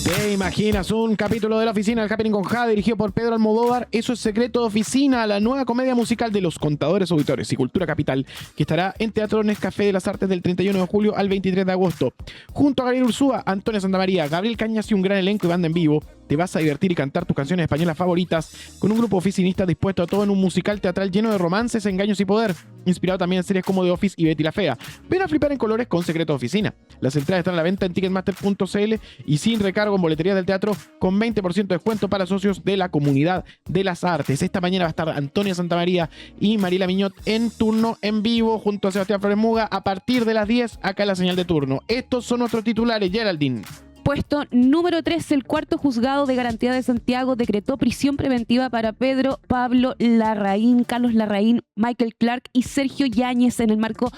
¿Te imaginas un capítulo de La Oficina, el Happening con Jade, dirigido por Pedro Almodóvar? Eso es Secreto de Oficina, la nueva comedia musical de Los Contadores Auditores y Cultura Capital, que estará en Teatro Nescafé de las Artes del 31 de julio al 23 de agosto. Junto a Gabriel Ursúa, Antonio Santamaría, Gabriel Cañas y un gran elenco y banda en vivo, te vas a divertir y cantar tus canciones españolas favoritas con un grupo oficinista dispuesto a todo en un musical teatral lleno de romances, engaños y poder, inspirado también en series como The Office y Betty la Fea. Ven a flipar en colores con Secreto de Oficina. Las entradas están a la venta en ticketmaster.cl y sin recargo en boletería del teatro, con 20% de descuento para socios de la Comunidad de las Artes. Esta mañana va a estar Antonia Santamaría y Mariela Miñot en turno en vivo junto a Sebastián Flores Muga a partir de las 10 acá en la señal de turno. Estos son nuestros titulares, Geraldine. Puesto número 3, el cuarto juzgado de garantía de Santiago decretó prisión preventiva para Pedro Pablo Larraín, Carlos Larraín, Michael Clark y Sergio Yáñez en el marco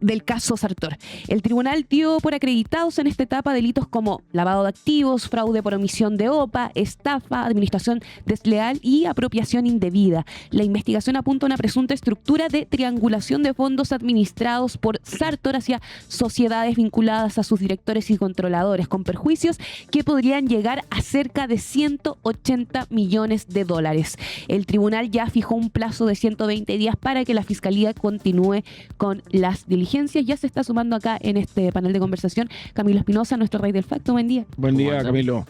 del caso Sartor. El tribunal dio por acreditados en esta etapa delitos como lavado de activos, fraude por omisión de OPA, estafa, administración desleal y apropiación indebida. La investigación apunta a una presunta estructura de triangulación de fondos administrados por Sartor hacia sociedades vinculadas a sus directores y controladores, con perjuicios que podrían llegar a cerca de 180 millones de dólares. El tribunal ya fijó un plazo de 120 días para que la Fiscalía continúe con las diligencias. Ya se está sumando acá en este panel de conversación Camilo Espinosa, nuestro rey del facto. Buen día. Buen día, Camilo.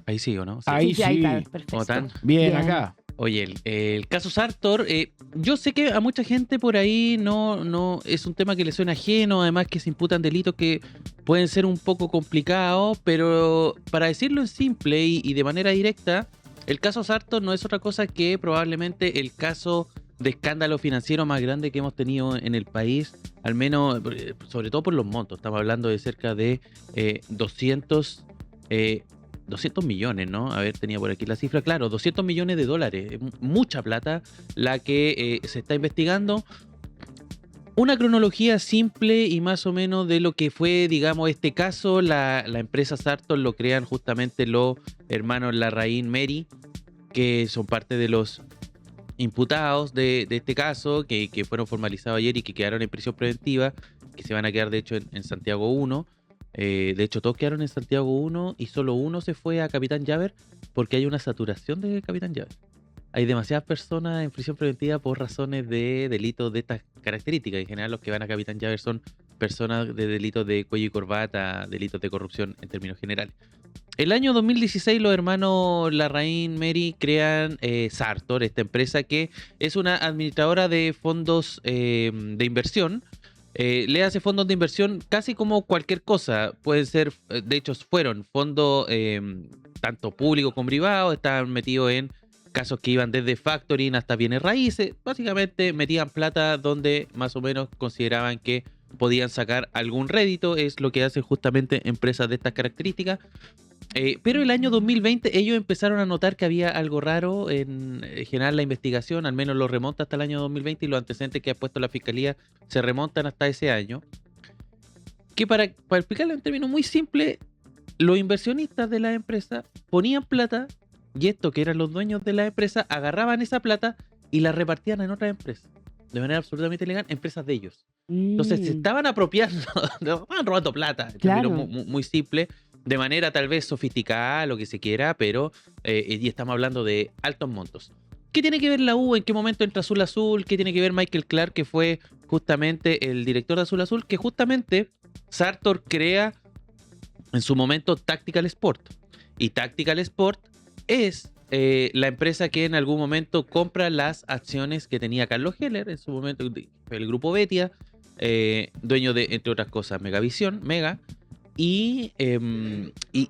Ahí sí, ¿o no? Sí. Ahí sí. Ahí está, perfecto. ¿Cómo están? Bien, acá. Oye, el caso Sartor, yo sé que a mucha gente por ahí no es un tema que le suena ajeno, además que se imputan delitos que pueden ser un poco complicados, pero para decirlo en simple y de manera directa, el caso Sartor no es otra cosa que probablemente el caso de escándalo financiero más grande que hemos tenido en el país, al menos, sobre todo por los montos. Estamos hablando de cerca de 200 millones, ¿no? A ver, tenía por aquí la cifra. Claro, 200 millones de dólares. Mucha plata la que se está investigando. Una cronología simple y más o menos de lo que fue, digamos, este caso. La empresa Sartor lo crean justamente los hermanos Larraín Meri, que son parte de los imputados de este caso, que fueron formalizados ayer y que quedaron en prisión preventiva, que se van a quedar de hecho en Santiago 1. De hecho todos quedaron en Santiago 1 y solo uno se fue a Capitán Llaver porque hay una saturación de Capitán Llaver. Hay demasiadas personas en prisión preventiva por razones de delitos de estas características. En general los que van a Capitán Llaver son personas de delitos de cuello y corbata, delitos de corrupción en términos generales. El año 2016 los hermanos Larraín Meri crean Sartor, esta empresa que es una administradora de fondos de inversión. Le hace fondos de inversión casi como cualquier cosa. Pueden ser, de hecho fueron fondos tanto públicos como privados, estaban metidos en casos que iban desde factoring hasta bienes raíces. Básicamente metían plata donde más o menos consideraban que podían sacar algún rédito. Es lo que hacen justamente empresas de estas características. Pero el año 2020 ellos empezaron a notar que había algo raro en general la investigación, al menos lo remonta hasta el año 2020 y los antecedentes que ha puesto la Fiscalía se remontan hasta ese año. Que para explicarlo en términos muy simples, los inversionistas de la empresa ponían plata y estos que eran los dueños de la empresa agarraban esa plata y la repartían en otras empresas, de manera absolutamente ilegal, empresas de ellos. Entonces se estaban apropiando, estaban robando plata, en Claro. términos muy simple, de manera tal vez sofisticada, lo que se quiera, pero y estamos hablando de altos montos. ¿Qué tiene que ver la U? ¿En qué momento entra Azul Azul? ¿Qué tiene que ver Michael Clark, que fue justamente el director de Azul Azul? Que justamente Sartor crea en su momento Tactical Sport. Y Tactical Sport es la empresa que en algún momento compra las acciones que tenía Carlos Heller, en su momento el grupo Betia, dueño de, entre otras cosas, Megavisión, Mega, y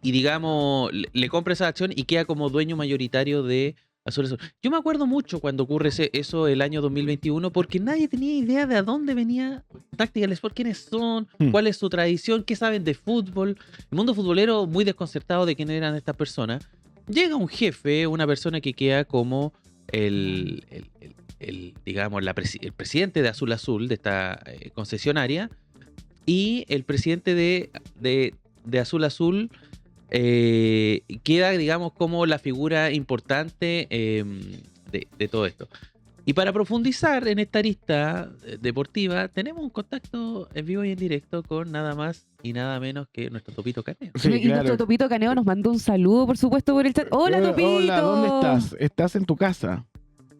digamos, le compra esa acción y queda como dueño mayoritario de Azul Azul. Yo me acuerdo mucho cuando ocurre eso el año 2021, porque nadie tenía idea de a dónde venía Tactical Sport, quiénes son, cuál es su tradición, qué saben de fútbol. El mundo futbolero muy desconcertado de quién eran estas personas. Llega un jefe, una persona que queda como digamos, el presidente de Azul Azul, de esta concesionaria, y el presidente de Azul Azul queda, digamos, como la figura importante de todo esto. Y para profundizar en esta arista deportiva, tenemos un contacto en vivo y en directo con nada más y nada menos que nuestro Topito Caneo. Sí, Y nuestro Topito Caneo nos mandó un saludo, por supuesto, por el chat. ¡Hola, Topito! Hola, ¿dónde estás? ¿Estás en tu casa?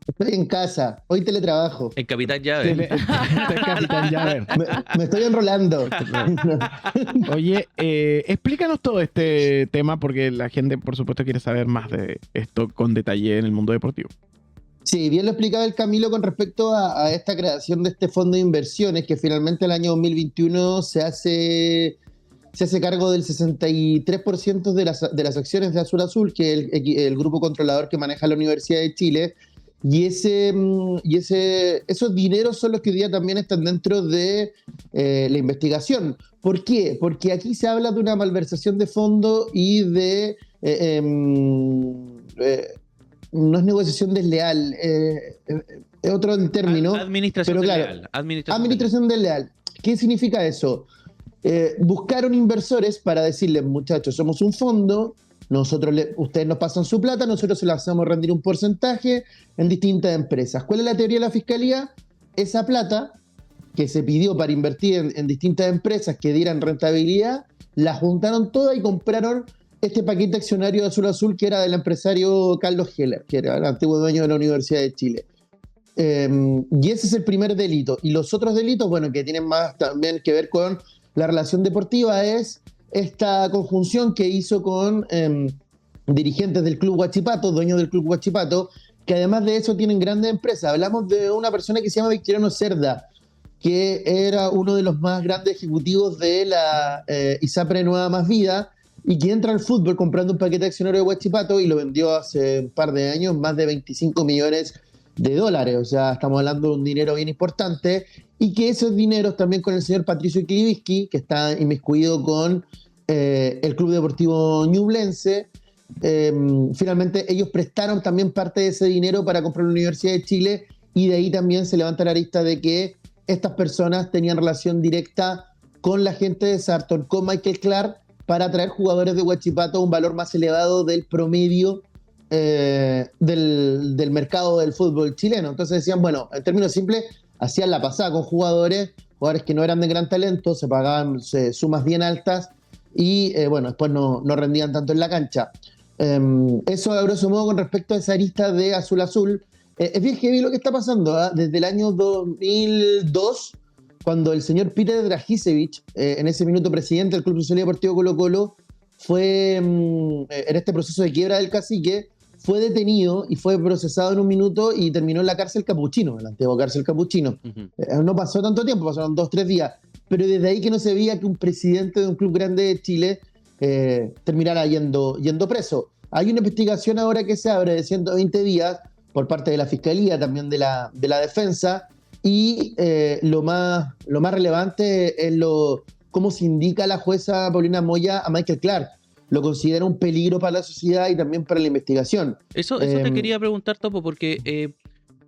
Estoy en casa, hoy teletrabajo. El Capitán Llave. Estás Capitán Llaver. Me estoy enrolando. Oye, explícanos todo este tema porque la gente, por supuesto, quiere saber más de esto con detalle en el mundo deportivo. Sí, bien lo explicaba el Camilo con respecto a esta creación de este fondo de inversiones que finalmente el año 2021 se hace cargo del 63% de las acciones de Azul Azul, que es el grupo controlador que maneja la Universidad de Chile. Y esos dineros son los que hoy día también están dentro de la investigación. ¿Por qué? Porque aquí se habla de una malversación de fondo y de... no es negociación desleal, es otro el término. Administración pero claro, desleal. Administración desleal. ¿Qué significa eso? Buscaron inversores para decirles, muchachos, somos un fondo, ustedes nos pasan su plata, nosotros se la hacemos rendir un porcentaje en distintas empresas. ¿Cuál es la teoría de la fiscalía? Esa plata que se pidió para invertir en distintas empresas que dieran rentabilidad, la juntaron toda y compraron este paquete accionario de Azul Azul que era del empresario Carlos Heller, que era el antiguo dueño de la Universidad de Chile. Y ese es el primer delito. Y los otros delitos, bueno, que tienen más también que ver con la relación deportiva, es esta conjunción que hizo con dirigentes del Club Huachipato, dueños del Club Huachipato, que además de eso tienen grandes empresas. Hablamos de una persona que se llama Victoriano Cerda, que era uno de los más grandes ejecutivos de la ISAPRE Nueva Más Vida, y que entra al fútbol comprando un paquete accionario de Huachipato y lo vendió hace un par de años, más de 25 millones de dólares. O sea, estamos hablando de un dinero bien importante, y que esos dineros también con el señor Patricio Kliviski, que está inmiscuido con el Club Deportivo Ñublense, finalmente ellos prestaron también parte de ese dinero para comprar la Universidad de Chile, y de ahí también se levanta la arista de que estas personas tenían relación directa con la gente de Sarton, con Michael Clark, para atraer jugadores de Huachipato a un valor más elevado del promedio del mercado del fútbol chileno. Entonces decían, bueno, en términos simples, hacían la pasada con jugadores que no eran de gran talento, se pagaban sumas bien altas y bueno, después no rendían tanto en la cancha. Eso a grosso modo con respecto a esa arista de Azul Azul. Es bien heavy lo que está pasando, ¿eh? Desde el año 2002, cuando el señor Peter Dragicevic, en ese minuto presidente del Club Social y Deportivo Colo-Colo, fue en este proceso de quiebra del cacique, fue detenido y fue procesado en un minuto y terminó en la cárcel Capuchino, en la antigua cárcel Capuchino. No pasó tanto tiempo, pasaron 2-3 días, pero desde ahí que no se veía que un presidente de un club grande de Chile terminara yendo preso. Hay una investigación ahora que se abre de 120 días por parte de la Fiscalía, también de la Defensa, y lo más relevante es cómo se indica la jueza Paulina Moya a Michael Clark. Lo considera un peligro para la sociedad y también para la investigación. Eso te quería preguntar, Topo, porque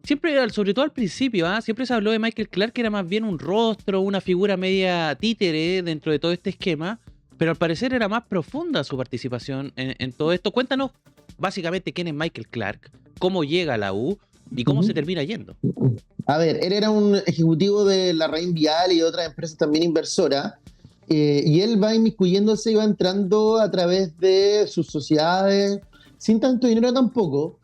siempre, sobre todo al principio, siempre se habló de Michael Clark, que era más bien un rostro, una figura media títere dentro de todo este esquema, pero al parecer era más profunda su participación en todo esto. Cuéntanos básicamente quién es Michael Clark, cómo llega a la U y cómo se termina yendo. A ver, él era un ejecutivo de la Larraín Vial y de otras empresas también inversoras, y él va inmiscuyéndose y va entrando a través de sus sociedades, sin tanto dinero tampoco,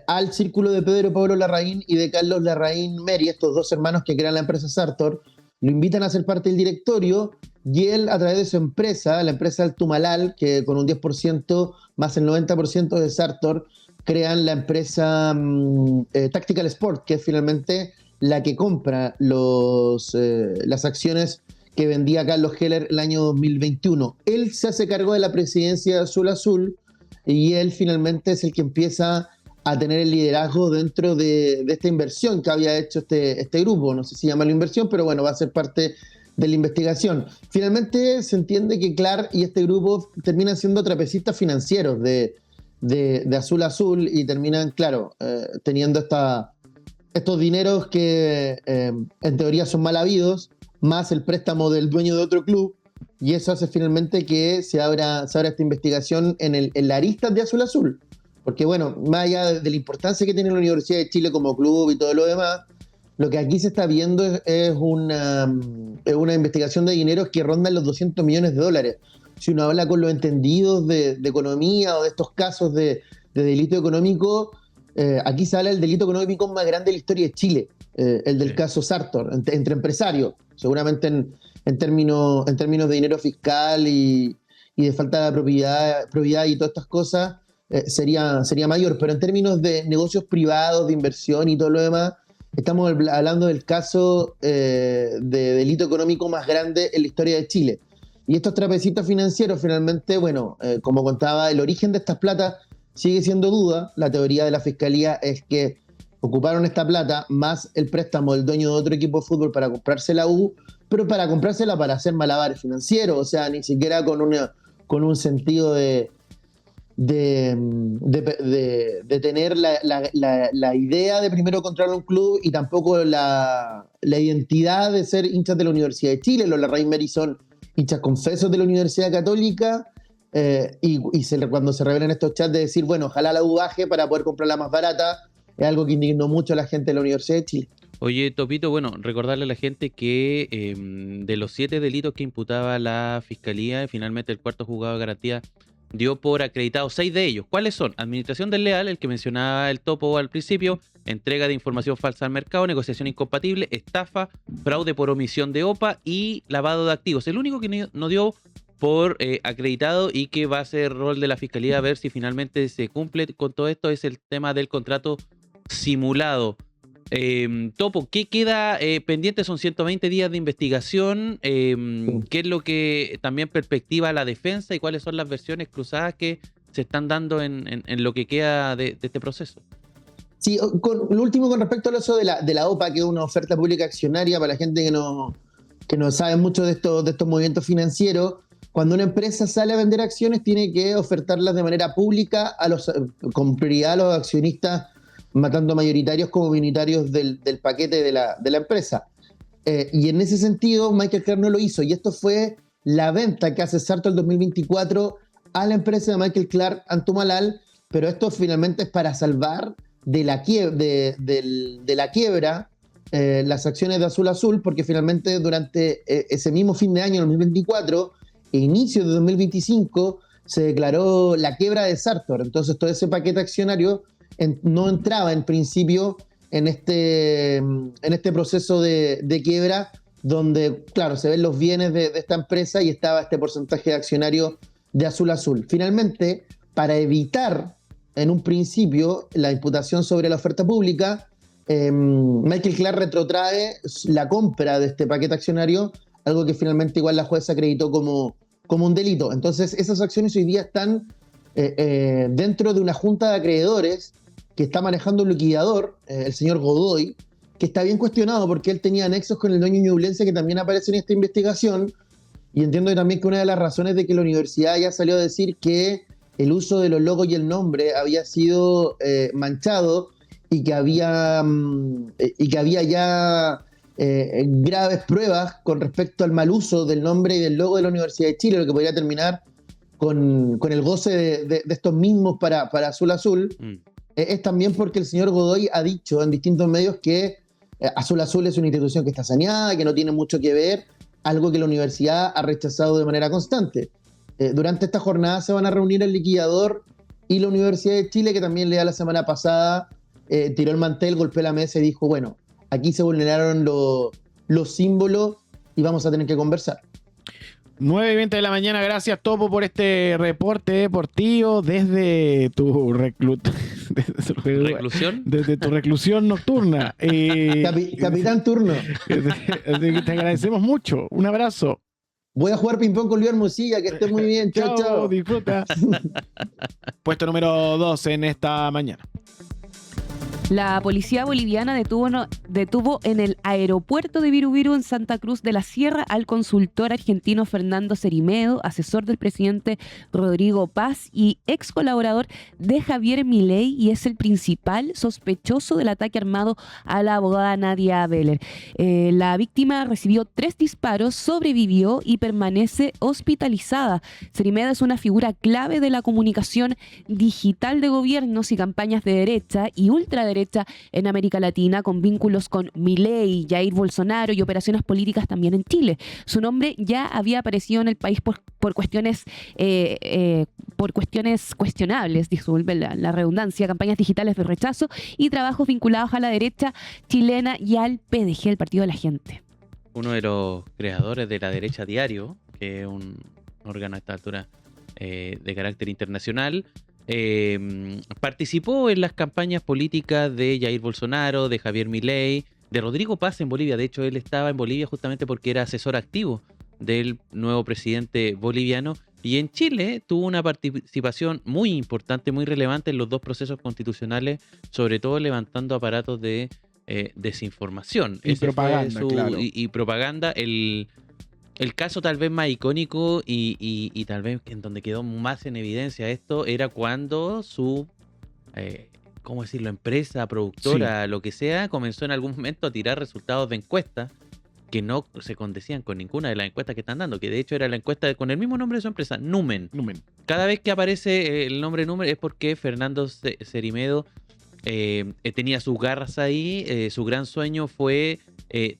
al círculo de Pedro Pablo Larraín y de Carlos Larraín Meri, estos dos hermanos que crean la empresa Sartor. Lo invitan a ser parte del directorio, y él, a través de su empresa, la empresa Altumalal, que con un 10% más el 90% de Sartor, crean la empresa Tactical Sport, que es finalmente la que compra las acciones que vendía Carlos Heller el año 2021. Él se hace cargo de la presidencia de Azul Azul, y él finalmente es el que empieza a tener el liderazgo dentro de esta inversión que había hecho este grupo. No sé si llama la inversión, pero bueno, va a ser parte de la investigación. Finalmente se entiende que Clark y este grupo terminan siendo trapecistas financieros de Azul Azul, y terminan, claro, teniendo estos dineros que en teoría son mal habidos, más el préstamo del dueño de otro club, y eso hace finalmente que se abra esta investigación en la arista de Azul Azul, Porque bueno, más allá de la importancia que tiene la Universidad de Chile como club y todo lo demás, lo que aquí se está viendo es una investigación de dineros que rondan los 200 millones de dólares. Si uno habla con los entendidos de economía o de estos casos de delito económico, aquí se habla del delito económico más grande de la historia de Chile, el del caso Sartor, entre empresarios, seguramente en términos de dinero fiscal y de falta de propiedad y todas estas cosas, sería mayor, pero en términos de negocios privados, de inversión y todo lo demás, estamos hablando del caso de delito económico más grande en la historia de Chile. Y estos trapecitos financieros, finalmente, bueno, como contaba, el origen de estas platas sigue siendo duda. La teoría de la Fiscalía es que ocuparon esta plata más el préstamo del dueño de otro equipo de fútbol para comprarse la U, pero para comprársela para hacer malabares financieros, o sea, ni siquiera con un sentido de tener la idea de primero controlar un club y tampoco la identidad de ser hinchas de la Universidad de Chile. Los Larraín Mary son hinchas confesos de la Universidad Católica, cuando se revelan estos chats de decir, bueno, ojalá la U baje para poder comprarla más barata, es algo que indignó mucho a la gente de la Universidad de Chile. Oye, Topito, bueno, recordarle a la gente que de los 7 delitos que imputaba la Fiscalía, finalmente el cuarto juzgado de garantía dio por acreditados 6 de ellos. ¿Cuáles son? Administración desleal, el que mencionaba el Topo al principio, entrega de información falsa al mercado, negociación incompatible, estafa, fraude por omisión de OPA y lavado de activos. El único que no dio por acreditado y que va a ser rol de la Fiscalía a ver si finalmente se cumple con todo esto es el tema del contrato simulado. Topo, ¿qué queda pendiente? Son 120 días de investigación. ¿Qué es lo que también perspectiva la defensa y cuáles son las versiones cruzadas que se están dando en lo que queda de este proceso? Sí, lo último con respecto al uso de la OPA, que es una oferta pública accionaria para la gente que no sabe mucho de estos movimientos financieros. Cuando una empresa sale a vender acciones, tiene que ofertarlas de manera pública con prioridad a los accionistas, matando mayoritarios como minoritarios del paquete de la empresa. Y en ese sentido, Michael Clark no lo hizo. Y esto fue la venta que hace Sartor el 2024 a la empresa de Michael Clark Antumalal, pero esto finalmente es para salvar de la quiebra las acciones de Azul Azul, porque finalmente durante ese mismo fin de año, 2024, e inicio de 2025, se declaró la quiebra de Sartor. Entonces todo ese paquete accionario no entraba en principio en este proceso de quiebra, donde, claro, se ven los bienes de esta empresa y estaba este porcentaje de accionario de Azul Azul. Finalmente, para evitar en un principio la imputación sobre la oferta pública, Michael Clark retrotrae la compra de este paquete accionario, algo que finalmente igual la jueza acreditó como un delito. Entonces, esas acciones hoy día están dentro de una junta de acreedores que está manejando un liquidador, el señor Godoy, que está bien cuestionado porque él tenía nexos con el dueño ñublense que también aparece en esta investigación, y entiendo también que una de las razones de que la universidad ya salió a decir que el uso de los logos y el nombre había sido manchado y que había ya graves pruebas con respecto al mal uso del nombre y del logo de la Universidad de Chile, lo que podría terminar con el goce de estos mismos para Azul Azul. Es también porque el señor Godoy ha dicho en distintos medios que Azul Azul es una institución que está saneada, que no tiene mucho que ver, algo que la universidad ha rechazado de manera constante. Durante esta jornada se van a reunir el liquidador y la Universidad de Chile, que también la semana pasada tiró el mantel, golpeó la mesa y dijo, bueno, aquí se vulneraron los símbolos y vamos a tener que conversar. 9:20 de la mañana, gracias Topo por este reporte deportivo desde tu ¿Reclusión? Desde tu reclusión nocturna. Capitán Turno. Te agradecemos mucho. Un abrazo. Voy a jugar ping-pong con Luis Hermosilla, que esté muy bien. Chao, chao. Disfruta. Puesto número 2 en esta mañana. La policía boliviana detuvo en el aeropuerto de Viru Viru en Santa Cruz de la Sierra al consultor argentino Fernando Cerimedo, asesor del presidente Rodrigo Paz y ex colaborador de Javier Milei, y es el principal sospechoso del ataque armado a la abogada Nadia Beller. La víctima recibió 3 disparos, sobrevivió y permanece hospitalizada. Cerimedo es una figura clave de la comunicación digital de gobiernos y campañas de derecha y ultraderecha en América Latina, con vínculos con Milei, Jair Bolsonaro y operaciones políticas también en Chile. Su nombre ya había aparecido en el país por cuestiones cuestionables, disculpe la redundancia, campañas digitales de rechazo y trabajos vinculados a la derecha chilena y al PDG, el Partido de la Gente. Uno de los creadores de La Derecha Diario, que es un órgano a esta altura de carácter internacional, participó en las campañas políticas de Jair Bolsonaro, de Javier Milei, de Rodrigo Paz en Bolivia. De hecho, él estaba en Bolivia justamente porque era asesor activo del nuevo presidente boliviano. Y en Chile tuvo una participación muy importante, muy relevante en los 2 procesos constitucionales, sobre todo levantando aparatos de desinformación. Y propaganda, claro. Y propaganda. El caso tal vez más icónico y tal vez en donde quedó más en evidencia esto era cuando su, ¿cómo decirlo?, empresa, productora, lo que sea, comenzó en algún momento a tirar resultados de encuestas que no se condecían con ninguna de las encuestas que están dando, que de hecho era la encuesta con el mismo nombre de su empresa, Numen. Cada vez que aparece el nombre Numen es porque Fernando Cerimedo tenía sus garras ahí. Su gran sueño fue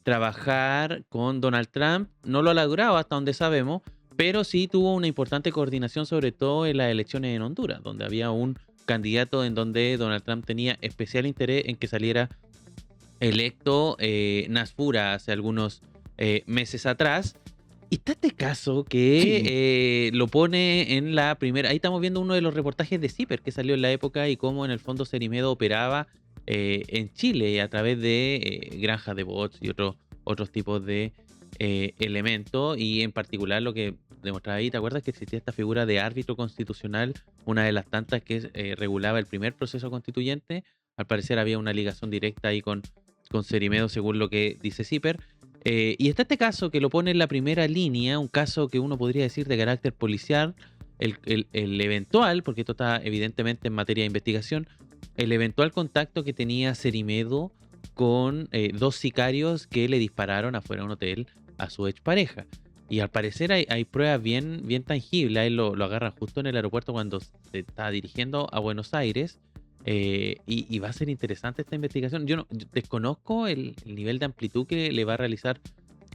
trabajar con Donald Trump. No lo ha logrado hasta donde sabemos, pero sí tuvo una importante coordinación, sobre todo en las elecciones en Honduras, donde había un candidato en donde Donald Trump tenía especial interés en que saliera electo, Nasfura, hace algunos meses atrás. Y está este caso que lo pone en la primera. Ahí estamos viendo uno de los reportajes de CIPER que salió en la época y cómo en el fondo Cerimedo operaba en Chile a través de granjas de bots y otros tipos de elementos. Y en particular lo que demostraba ahí, ¿te acuerdas que existía esta figura de árbitro constitucional? Una de las tantas que regulaba el primer proceso constituyente. Al parecer había una ligación directa ahí con Cerimedo, según lo que dice CIPER. Y está este caso que lo pone en la primera línea, un caso que uno podría decir de carácter policial, el eventual, porque esto está evidentemente en materia de investigación, el eventual contacto que tenía Cerimedo con 2 sicarios que le dispararon afuera de un hotel a su expareja. Y al parecer hay pruebas bien tangibles. A él lo agarran justo en el aeropuerto cuando se está dirigiendo a Buenos Aires. Y va a ser interesante esta investigación. Yo desconozco el nivel de amplitud que le va a realizar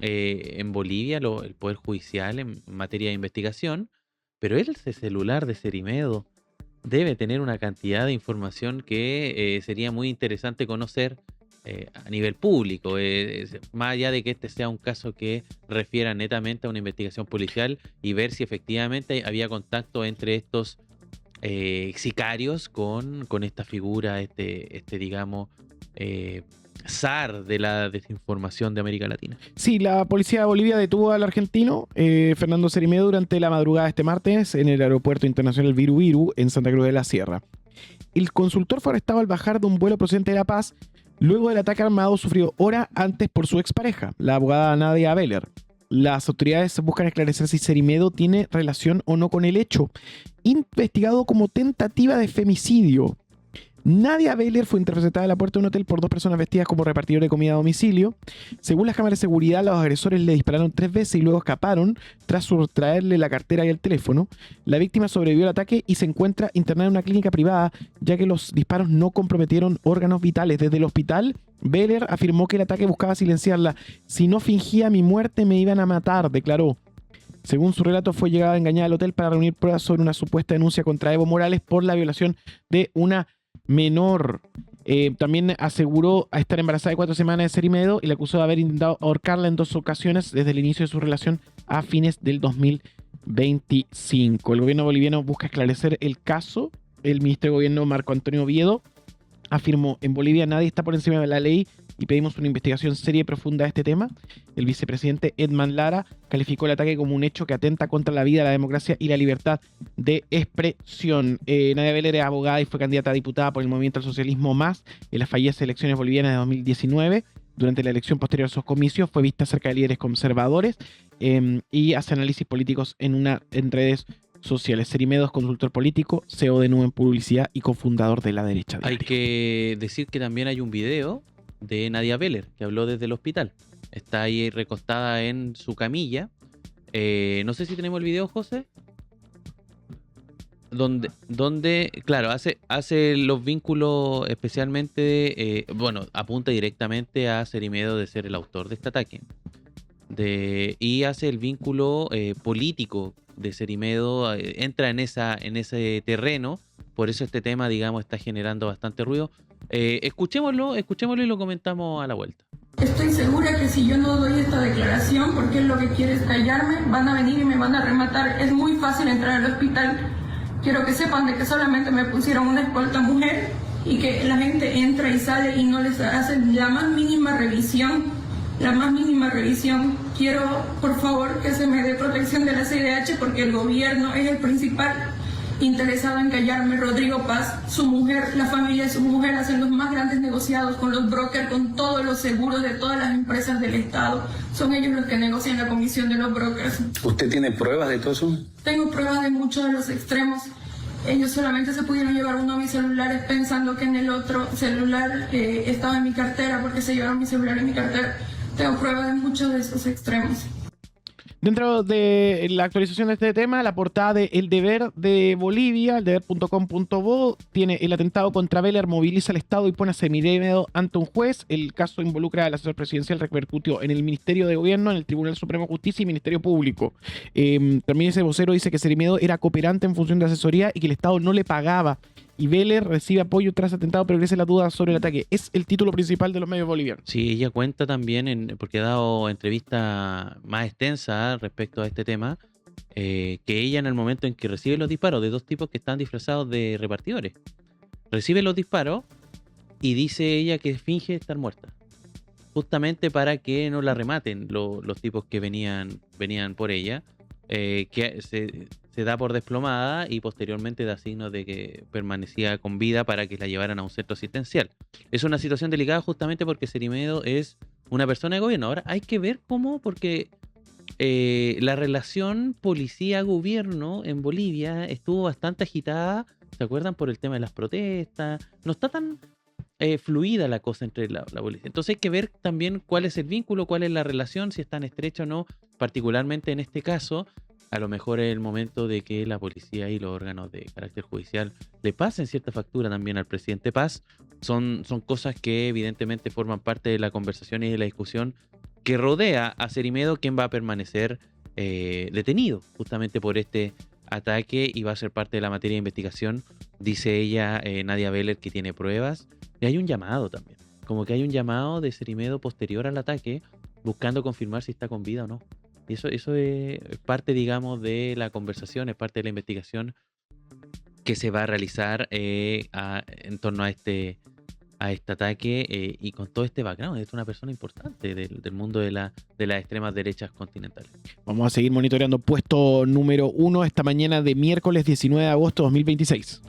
en Bolivia el Poder Judicial en materia de investigación, pero ese celular de Cerimedo debe tener una cantidad de información que sería muy interesante conocer a nivel público, más allá de que este sea un caso que refiera netamente a una investigación policial, y ver si efectivamente había contacto entre estos sicarios con esta figura, digamos, zar de la desinformación de América Latina. Sí, la policía de Bolivia detuvo al argentino Fernando Cerimedo durante la madrugada de este martes en el aeropuerto internacional Viru Viru en Santa Cruz de la Sierra. El consultor fue arrestado al bajar de un vuelo procedente de La Paz luego del ataque armado sufrido horas antes por su expareja, la abogada Nadia Beller. Las autoridades buscan esclarecer si Cerimedo tiene relación o no con el hecho, investigado como tentativa de femicidio. Nadia Beller fue interceptada en la puerta de un hotel por 2 personas vestidas como repartidores de comida a domicilio. Según las cámaras de seguridad, los agresores le dispararon 3 veces y luego escaparon tras sustraerle la cartera y el teléfono. La víctima sobrevivió al ataque y se encuentra internada en una clínica privada, ya que los disparos no comprometieron órganos vitales. Desde el hospital, Beller afirmó que el ataque buscaba silenciarla. Si no fingía mi muerte, me iban a matar, declaró. Según su relato, fue llegada engañada al hotel para reunir pruebas sobre una supuesta denuncia contra Evo Morales por la violación de una menor. También aseguró a estar embarazada de 4 semanas de Cerimedo y le acusó de haber intentado ahorcarla en 2 ocasiones desde el inicio de su relación a fines del 2025. El gobierno boliviano busca esclarecer el caso. El ministro de Gobierno, Marco Antonio Oviedo, afirmó: en Bolivia nadie está por encima de la ley y pedimos una investigación seria y profunda de este tema. El vicepresidente Edman Lara calificó el ataque como un hecho que atenta contra la vida, la democracia y la libertad de expresión. Nadia Beller es abogada y fue candidata a diputada por el Movimiento al Socialismo Más en las fallidas elecciones bolivianas de 2019. Durante la elección posterior a esos comicios fue vista cerca de líderes conservadores y hace análisis políticos en redes sociales. Serimedo es consultor político, CEO de Nube en Publicidad y cofundador de La Derecha Hay Diario. que decir que también hay un video de Nadia Beller que habló desde el hospital. Está ahí recostada en su camilla. No sé si tenemos el video, José. Donde claro, hace los vínculos especialmente, apunta directamente a Serimedo de ser el autor de este ataque. Y hace el vínculo político de Serimedo, entra en ese terreno, por eso este tema, digamos, está generando bastante ruido. Escuchémoslo y lo comentamos a la vuelta. Estoy segura que si yo no doy esta declaración, porque él lo que quiere es callarme, van a venir y me van a rematar. Es muy fácil entrar al hospital. Quiero que sepan de que solamente me pusieron una escolta mujer y que la gente entra y sale y no les hacen la más mínima revisión. Quiero, por favor, que se me dé protección de la CIDH porque el gobierno es el principal interesado en callarme. Rodrigo Paz, su mujer, la familia de su mujer hacen los más grandes negociados con los brokers, con todos los seguros de todas las empresas del Estado. Son ellos los que negocian la comisión de los brokers. ¿Usted tiene pruebas de todo eso? Tengo pruebas de muchos de los extremos. Ellos solamente se pudieron llevar uno de mis celulares pensando que en el otro celular estaba en mi cartera, porque se llevaron mi celular en mi cartera. Tengo pruebas de muchos de esos extremos. Dentro de la actualización de este tema, la portada de El Deber de Bolivia, eldeber.com.bo, tiene: el atentado contra Beller moviliza al Estado y pone a Serimedo ante un juez. El caso involucra al asesor presidencial, repercutió en el Ministerio de Gobierno, en el Tribunal Supremo de Justicia y Ministerio Público. También ese vocero dice que Serimedo era cooperante en función de asesoría y que el Estado no le pagaba. Y Beller recibe apoyo tras atentado, pero crece la duda sobre el ataque. Es el título principal de los medios bolivianos. Sí, ella cuenta también, porque ha dado entrevista más extensa respecto a este tema, que ella en el momento en que recibe los disparos de dos tipos que están disfrazados de repartidores, recibe los disparos y dice ella que finge estar muerta, justamente para que no la rematen los tipos que venían por ella, que se da por desplomada y posteriormente da signos de que permanecía con vida para que la llevaran a un centro asistencial. Es una situación delicada justamente porque Serimedo es una persona de gobierno. Ahora hay que ver cómo, porque la relación policía-gobierno en Bolivia estuvo bastante agitada, ¿se acuerdan? Por el tema de las protestas. No está tan fluida la cosa entre la policía. Entonces hay que ver también cuál es el vínculo, cuál es la relación, si es tan estrecha o no, particularmente en este caso. A lo mejor es el momento de que la policía y los órganos de carácter judicial le pasen cierta factura también al presidente Paz. Son cosas que evidentemente forman parte de la conversación y de la discusión que rodea a Serimedo, quien va a permanecer detenido justamente por este ataque y va a ser parte de la materia de investigación. Dice ella, Nadia Beller, que tiene pruebas. Y hay un llamado también, como que hay un llamado de Serimedo posterior al ataque buscando confirmar si está con vida o no. Y eso es parte, digamos, de la conversación, es parte de la investigación que se va a realizar en torno a este ataque y con todo este background. Es una persona importante del mundo de las extremas derechas continentales. Vamos a seguir monitoreando puesto número 1 esta mañana de miércoles 19 de agosto de 2026.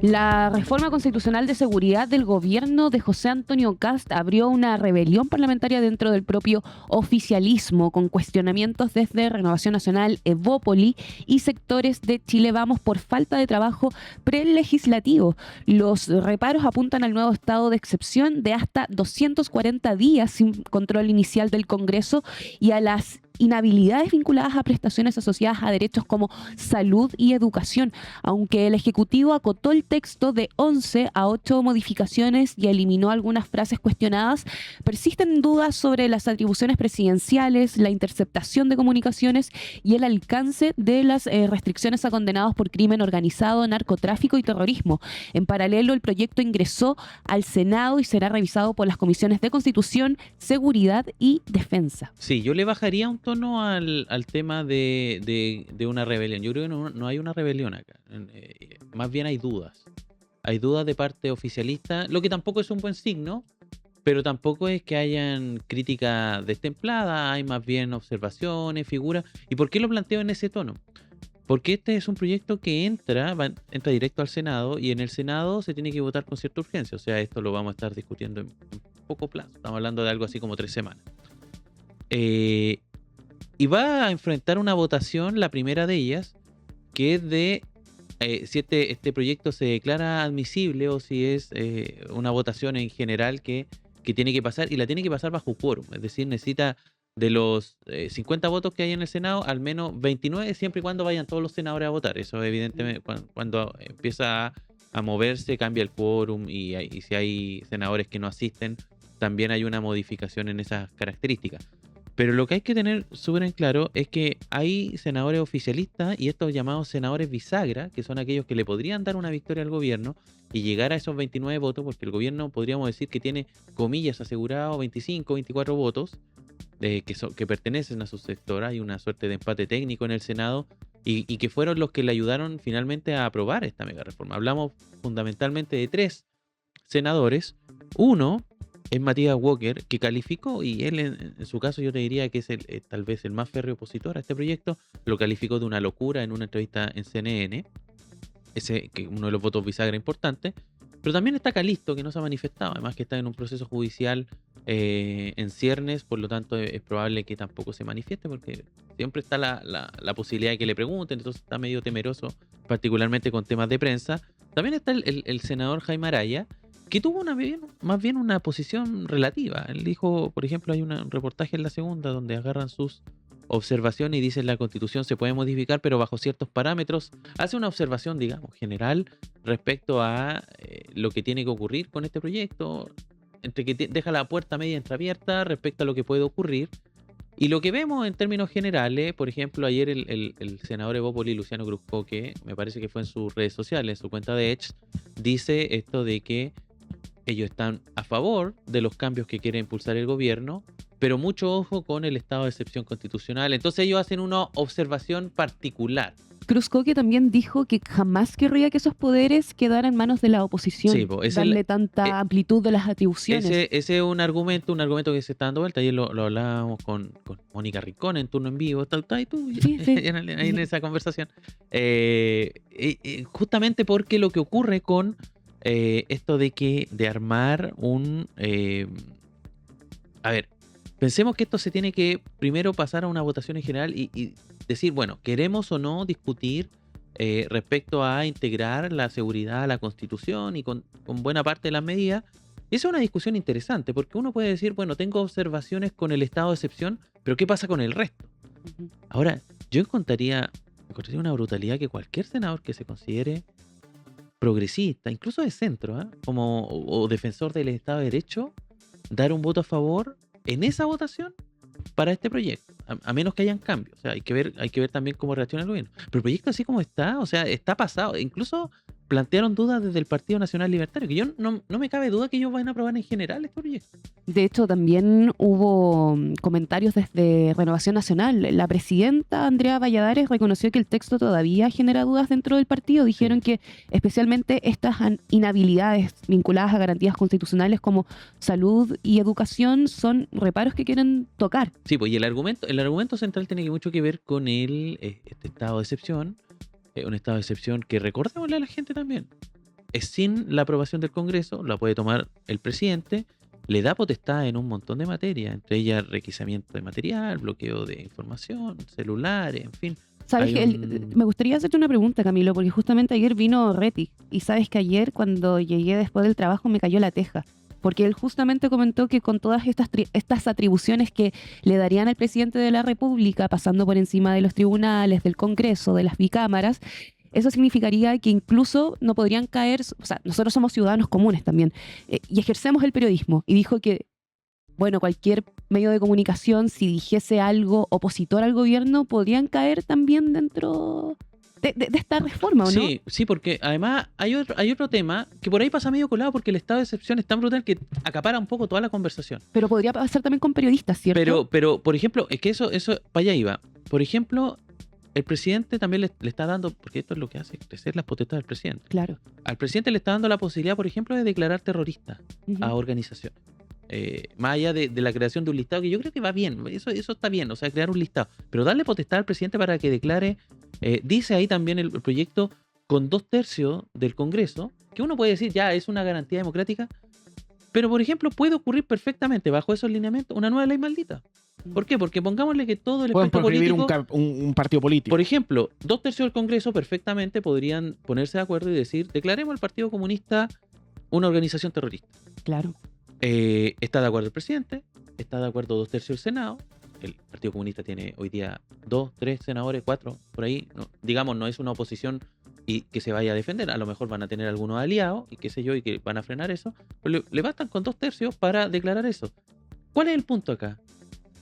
La reforma constitucional de seguridad del gobierno de José Antonio Kast abrió una rebelión parlamentaria dentro del propio oficialismo, con cuestionamientos desde Renovación Nacional, Evópoli y sectores de Chile Vamos por falta de trabajo prelegislativo. Los reparos apuntan al nuevo estado de excepción de hasta 240 días sin control inicial del Congreso y a las inhabilidades vinculadas a prestaciones asociadas a derechos como salud y educación, aunque el Ejecutivo acotó el texto de 11 a 8 modificaciones y eliminó algunas frases cuestionadas. Persisten dudas sobre las atribuciones presidenciales, la interceptación de comunicaciones y el alcance de las restricciones a condenados por crimen organizado, narcotráfico y terrorismo. En paralelo, el proyecto ingresó al Senado y será revisado por las comisiones de Constitución, Seguridad y Defensa. Sí, yo le bajaría un tono al tema de una rebelión. Yo creo que no hay una rebelión acá. Más bien hay dudas. hay dudas de parte oficialista, lo que tampoco es un buen signo, pero tampoco es que hayan críticas destempladas, hay más bien observaciones, figuras. ¿Y por qué lo planteo en ese tono? Porque este es un proyecto que entra directo al Senado, y en el Senado se tiene que votar con cierta urgencia. O sea, esto lo vamos a estar discutiendo en poco plazo. Estamos hablando de algo así como 3 semanas. Y va a enfrentar una votación, la primera de ellas, que es de si este proyecto se declara admisible o si es una votación en general que tiene que pasar, y la tiene que pasar bajo quórum. Es decir, necesita de los 50 votos que hay en el Senado, al menos 29, siempre y cuando vayan todos los senadores a votar. Eso evidentemente cuando empieza a moverse, cambia el quórum, y si hay senadores que no asisten, también hay una modificación en esas características. Pero lo que hay que tener súper en claro es que hay senadores oficialistas y estos llamados senadores bisagra, que son aquellos que le podrían dar una victoria al gobierno y llegar a esos 29 votos, porque el gobierno podríamos decir que tiene, comillas, asegurado 25, 24 votos que pertenecen a su sector. Hay una suerte de empate técnico en el Senado y que fueron los que le ayudaron finalmente a aprobar esta mega reforma. Hablamos fundamentalmente de 3 senadores. Uno es Matías Walker, que calificó, y él en su caso yo te diría que es tal vez el más férreo opositor a este proyecto, lo calificó de una locura en una entrevista en CNN, que uno de los votos bisagra importante. Pero también está Calisto, que no se ha manifestado, además que está en un proceso judicial en ciernes, por lo tanto es probable que tampoco se manifieste, porque siempre está la posibilidad de que le pregunten, entonces está medio temeroso, particularmente con temas de prensa. También está el senador Jaime Araya, que tuvo más bien una posición relativa. Él dijo, por ejemplo, hay un reportaje en La Segunda donde agarran sus observaciones y dicen la Constitución se puede modificar, pero bajo ciertos parámetros. Hace una observación, digamos, general respecto a lo que tiene que ocurrir con este proyecto, entre que deja la puerta media entreabierta respecto a lo que puede ocurrir. Y lo que vemos en términos generales, por ejemplo, ayer el senador Evópoli, Luciano Cruzco, que me parece que fue en sus redes sociales, en su cuenta de X, dice esto de que ellos están a favor de los cambios que quiere impulsar el gobierno, pero mucho ojo con el estado de excepción constitucional. Entonces ellos hacen una observación particular. Cruzcoque también dijo que jamás querría que esos poderes quedaran en manos de la oposición, Sí, darle tanta amplitud de las atribuciones. Ese es un argumento que se está dando vuelta. Ayer lo hablábamos con Mónica Rincón en turno en vivo. Está ahí tú, Sí. ahí en esa conversación. Justamente porque lo que ocurre con esto de armar un... a ver, pensemos que esto se tiene que primero pasar a una votación en general y decir, bueno, queremos o no discutir respecto a integrar la seguridad a la Constitución y con buena parte de las medidas. Esa es una discusión interesante, porque uno puede decir, bueno, tengo observaciones con el estado de excepción, pero ¿qué pasa con el resto? Ahora, yo encontraría una brutalidad que cualquier senador que se considere progresista, incluso de centro, o defensor del Estado de Derecho, dar un voto a favor en esa votación para este proyecto, a menos que hayan cambios. O sea, hay que ver también cómo reacciona el gobierno. Pero el proyecto así como está, o sea, está pasado. Incluso plantearon dudas desde el Partido Nacional Libertario, que yo no me cabe duda que ellos van a aprobar en general este proyecto. De hecho, también hubo comentarios desde Renovación Nacional. La presidenta Andrea Valladares reconoció que el texto todavía genera dudas dentro del partido. Dijeron que especialmente estas inhabilidades vinculadas a garantías constitucionales como salud y educación son reparos que quieren tocar. Sí, pues y el argumento central tiene mucho que ver con este estado de excepción. Un estado de excepción que, recordémosle a la gente también, es sin la aprobación del Congreso, la puede tomar el presidente, le da potestad en un montón de materias, entre ellas requisamiento de material, bloqueo de información, celulares, en fin. ¿Sabes que me gustaría hacerte una pregunta, Camilo? Porque justamente ayer vino Reti, y sabes que ayer cuando llegué después del trabajo me cayó la teja. Porque él justamente comentó que con todas estas atribuciones que le darían al presidente de la República, pasando por encima de los tribunales, del Congreso, de las bicámaras, eso significaría que incluso no podrían caer, o sea, nosotros somos ciudadanos comunes también, y ejercemos el periodismo. Y dijo que, bueno, cualquier medio de comunicación, si dijese algo opositor al gobierno, podrían caer también dentro de esta reforma, ¿o no? Sí, porque además hay otro tema que por ahí pasa medio colado, porque el estado de excepción es tan brutal que acapara un poco toda la conversación. Pero podría pasar también con periodistas, ¿cierto? Pero por ejemplo, es que eso para allá iba. Por ejemplo, el presidente también le está dando, porque esto es lo que hace crecer las potestades del presidente. Claro. Al presidente le está dando la posibilidad, por ejemplo, de declarar terrorista Ujú. a organizaciones. Más allá de la creación de un listado, que yo creo que va bien, eso está bien, o sea, crear un listado. Pero darle potestad al presidente para que declare, dice ahí también el proyecto, con 2/3 del Congreso, que uno puede decir, ya, es una garantía democrática, pero, por ejemplo, puede ocurrir perfectamente, bajo esos lineamientos, una nueva ley maldita. ¿Por qué? Porque pongámosle que todo el Pueden espectro proscribir político... un partido político. Por ejemplo, 2/3 del Congreso perfectamente podrían ponerse de acuerdo y decir, declaremos al Partido Comunista una organización terrorista. Claro. Está de acuerdo el presidente, está de acuerdo 2/3 del Senado. El Partido Comunista tiene hoy día 2, 3 senadores, 4, por ahí. No, digamos, no es una oposición y que se vaya a defender. A lo mejor van a tener algunos aliados y qué sé yo, y que van a frenar eso. Pero le bastan con 2/3 para declarar eso. ¿Cuál es el punto acá?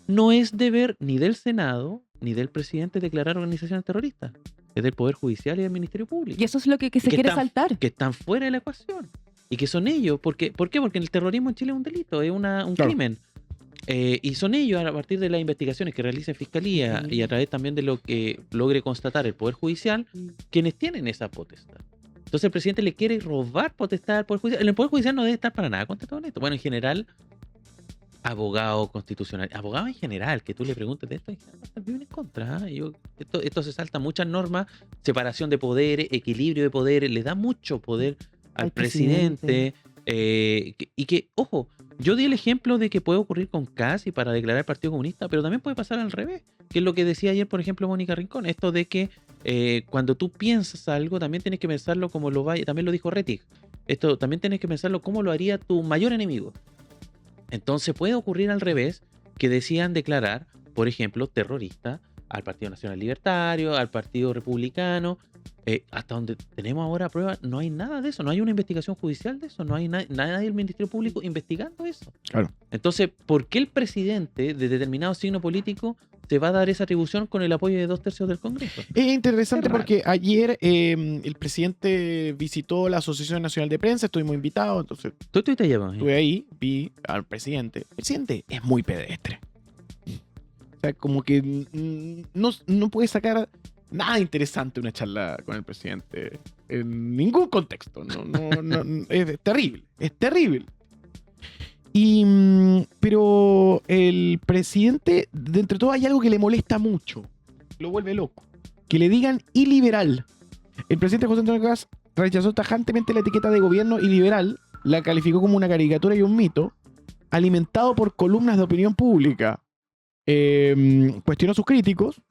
No es deber ni del Senado ni del presidente declarar organizaciones terroristas. Es del Poder Judicial y del Ministerio Público. Y eso es lo que se que quiere están- saltar. Que están fuera de la ecuación. Y que son ellos. ¿Por qué? Porque el terrorismo en Chile es un delito, es un Claro. crimen. Y son ellos, a partir de las investigaciones que realiza Fiscalía y a través también de lo que logre constatar el Poder Judicial, quienes tienen esa potestad. Entonces el presidente le quiere robar potestad al Poder Judicial. El Poder Judicial no debe estar para nada contento con esto. Bueno, en general, abogado constitucional, abogado en general, que tú le preguntes de esto, viven en contra. Esto se salta muchas normas, separación de poderes, equilibrio de poderes, le da mucho poder al Al presidente. Y que, ojo, yo di el ejemplo de que puede ocurrir con Casi para declarar el Partido Comunista, pero también puede pasar al revés, que es lo que decía ayer, por ejemplo, Mónica Rincón, esto de que cuando tú piensas algo, también tienes que pensarlo como lo vaya, también lo dijo Rettig, esto también tienes que pensarlo como lo haría tu mayor enemigo. Entonces puede ocurrir al revés, que decían declarar, por ejemplo, terrorista al Partido Nacional Libertario, al Partido Republicano. Hasta donde tenemos ahora pruebas, no hay nada de eso, no hay una investigación judicial de eso, no hay nada del Ministerio Público investigando eso. Claro. Entonces, ¿por qué el presidente de determinado signo político se va a dar esa atribución con el apoyo de 2/3 del Congreso? Es interesante Es raro. porque ayer el presidente visitó la Asociación Nacional de Prensa, estuvimos invitados, entonces ¿Tú estuviste allá, Pamela? estuve ahí, vi al presidente. El presidente es muy pedestre. O sea, como que no puede sacar nada interesante una charla con el presidente en ningún contexto. Es terrible, es terrible. Pero el presidente, de entre todo, hay algo que le molesta mucho, lo vuelve loco. Que le digan iliberal. El presidente José Antonio Cast rechazó tajantemente la etiqueta de gobierno iliberal, la calificó como una caricatura y un mito, alimentado por columnas de opinión pública. Cuestionó a sus críticos,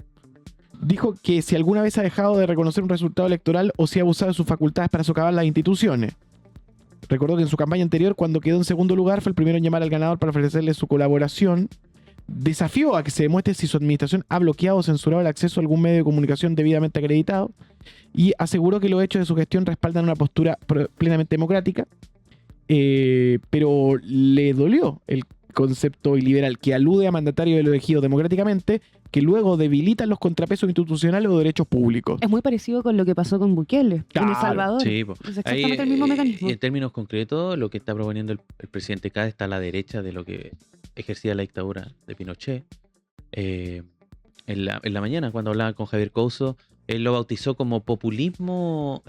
dijo que si alguna vez ha dejado de reconocer un resultado electoral o si ha abusado de sus facultades para socavar las instituciones. Recordó que en su campaña anterior, cuando quedó en segundo lugar, fue el primero en llamar al ganador para ofrecerle su colaboración. Desafió a que se demuestre si su administración ha bloqueado o censurado el acceso a algún medio de comunicación debidamente acreditado y aseguró que los hechos de su gestión respaldan una postura plenamente democrática, pero le dolió el concepto iliberal que alude a mandatarios elegidos democráticamente que luego debilitan los contrapesos institucionales o derechos públicos. Es muy parecido con lo que pasó con Bukele en Claro, El Salvador. Sí, po. Es exactamente Ahí, el mismo mecanismo. En términos concretos, lo que está proponiendo el presidente Cast está a la derecha de lo que ejercía la dictadura de Pinochet. En la mañana, cuando hablaba con Javier Couso, él lo bautizó como populismo,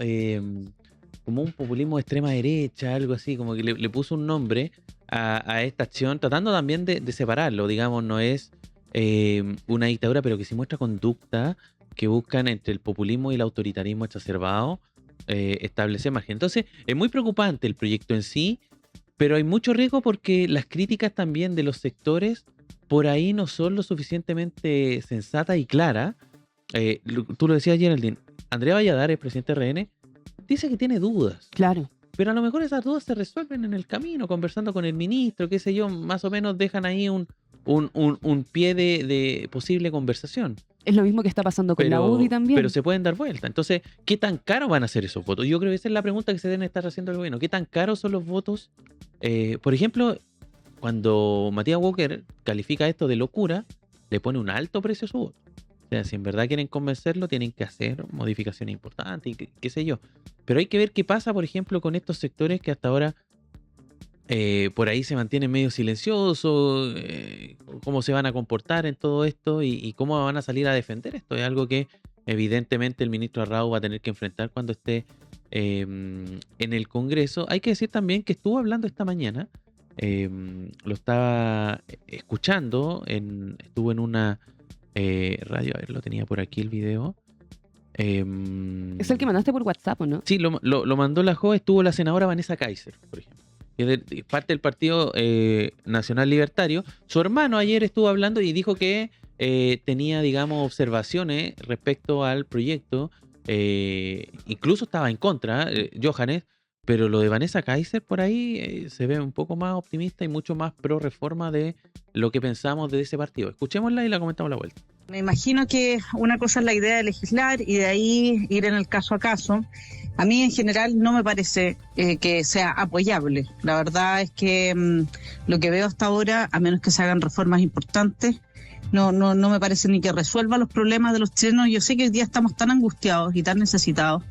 como un populismo de extrema derecha, algo así, como que le puso un nombre a esta acción, tratando también de separarlo, digamos, no es una dictadura, pero que sí muestra conducta que buscan entre el populismo y el autoritarismo exacerbado establecer margen. Entonces, es muy preocupante el proyecto en sí, pero hay mucho riesgo porque las críticas también de los sectores por ahí no son lo suficientemente sensatas y claras. Tú lo decías, Geraldine, Andrea Valladares, presidente de RN, dice que tiene dudas. Claro. Pero a lo mejor esas dudas se resuelven en el camino, conversando con el ministro, qué sé yo, más o menos dejan ahí un pie de posible conversación. Es lo mismo que está pasando con la UDI también. Pero se pueden dar vuelta. Entonces, ¿qué tan caros van a ser esos votos? Yo creo que esa es la pregunta que se deben estar haciendo el gobierno. ¿Qué tan caros son los votos? Por ejemplo, cuando Matías Walker califica esto de locura, le pone un alto precio a su voto. O sea, si en verdad quieren convencerlo, tienen que hacer modificaciones importantes y qué sé yo. Pero hay que ver qué pasa, por ejemplo, con estos sectores que hasta ahora por ahí se mantienen medio silenciosos, cómo se van a comportar en todo esto y cómo van a salir a defender esto. Es algo que evidentemente el ministro Arrau va a tener que enfrentar cuando esté en el Congreso. Hay que decir también que estuvo hablando esta mañana, lo estaba escuchando, estuvo en una radio, a ver, lo tenía por aquí el video. Es el que mandaste por WhatsApp, ¿o no? Sí, lo mandó la JO, estuvo la senadora Vanessa Kaiser, por ejemplo, que es parte del Partido Nacional Libertario. Su hermano ayer estuvo hablando y dijo que tenía, digamos, observaciones respecto al proyecto. Incluso estaba en contra, Johannes, pero lo de Vanessa Kaiser por ahí se ve un poco más optimista y mucho más pro reforma de lo que pensamos de ese partido. Escuchémosla y la comentamos a la vuelta. Me imagino que una cosa es la idea de legislar y de ahí ir en el caso a caso. A mí en general no me parece que sea apoyable. La verdad es que lo que veo hasta ahora, a menos que se hagan reformas importantes, no me parece ni que resuelva los problemas de los chilenos. Yo sé que hoy día estamos tan angustiados y tan necesitados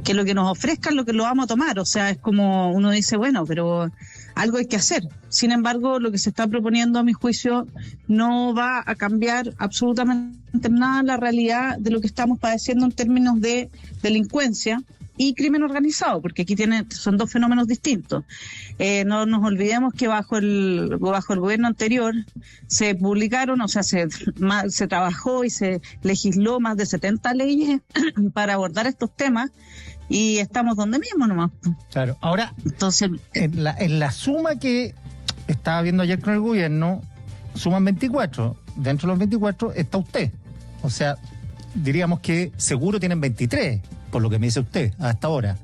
que lo que nos ofrezcan lo que lo vamos a tomar. O sea, es como uno dice, bueno, pero algo hay que hacer. Sin embargo, lo que se está proponiendo, a mi juicio, no va a cambiar absolutamente nada la realidad de lo que estamos padeciendo en términos de delincuencia y crimen organizado, porque aquí son dos fenómenos distintos. No nos olvidemos que bajo el gobierno anterior se publicaron, o sea, se trabajó y se legisló más de 70 leyes para abordar estos temas y estamos donde mismo nomás. Claro, ahora, entonces, en la suma que estaba viendo ayer con el gobierno, suman 24. Dentro de los 24 está usted. O sea, diríamos que seguro tienen 23, por lo que me dice usted hasta ahora.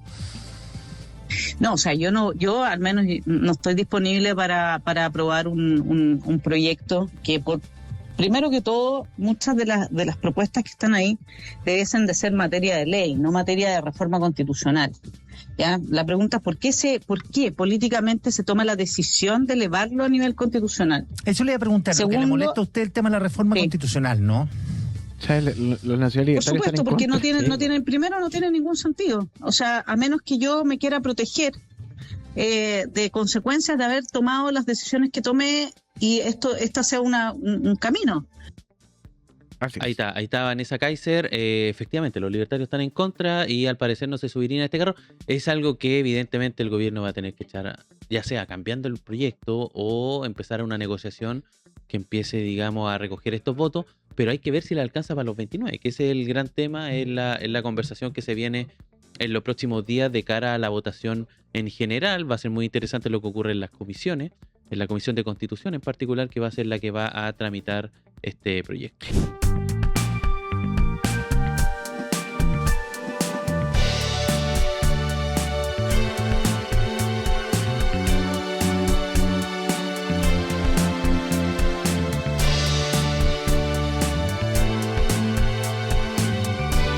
No, o sea, yo al menos no estoy disponible para aprobar un proyecto que primero que todo, muchas de las propuestas que están ahí deben de ser materia de ley, no materia de reforma constitucional. ¿Ya? La pregunta es por qué políticamente se toma la decisión de elevarlo a nivel constitucional. Eso le voy a preguntar, porque le molesta a usted el tema de la reforma constitucional, ¿no? O sea, los nacionalistas. Por supuesto, porque no tiene ningún sentido. O sea, a menos que yo me quiera proteger de consecuencias de haber tomado las decisiones que tomé y esta sea un camino. Ahí está Vanessa Kaiser. Efectivamente, los libertarios están en contra y al parecer no se subirían a este carro. Es algo que evidentemente el gobierno va a tener que echar, ya sea cambiando el proyecto o empezar una negociación que empiece, digamos, a recoger estos votos, pero hay que ver si le alcanza para los 29, que ese es el gran tema en la conversación que se viene en los próximos días de cara a la votación en general. Va a ser muy interesante lo que ocurre en las comisiones, en la Comisión de Constitución en particular, que va a ser la que va a tramitar este proyecto.